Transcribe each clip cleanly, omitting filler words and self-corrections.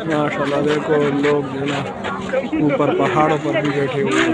माशाल्लाह देखो लोग जो ना ऊपर पहाड़ों पर भी बैठे हुए हैं।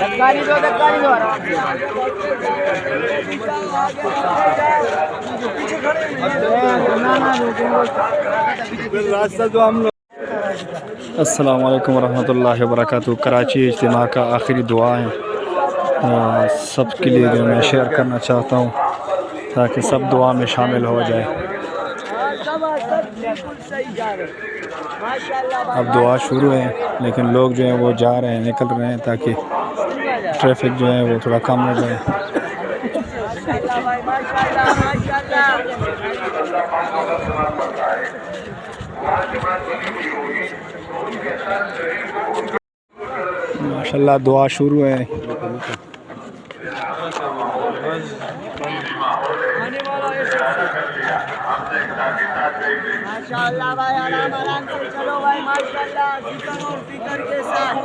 दक्कानी दो रास्ता जो हम लोग अस्सलाम वालेकुम रहमतुल्लाहि व बरकातहू। कराची इज्तिमा का आखिरी दुआ है, सब के लिए जो मैं शेयर करना चाहता हूँ ताकि सब दुआ में शामिल हो जाए। अब दुआ शुरू है लेकिन लोग जो हैं वो जा रहे हैं, निकल रहे हैं ताकि ट्रैफिक जो है वो थोड़ा कम हो जाए। माशाल्लाह दुआ शुरू है। माशाअल्लाह भाई, आराम आराम से चलो भाई, माशाअल्लाह जिक्र और फिक्र के साथ।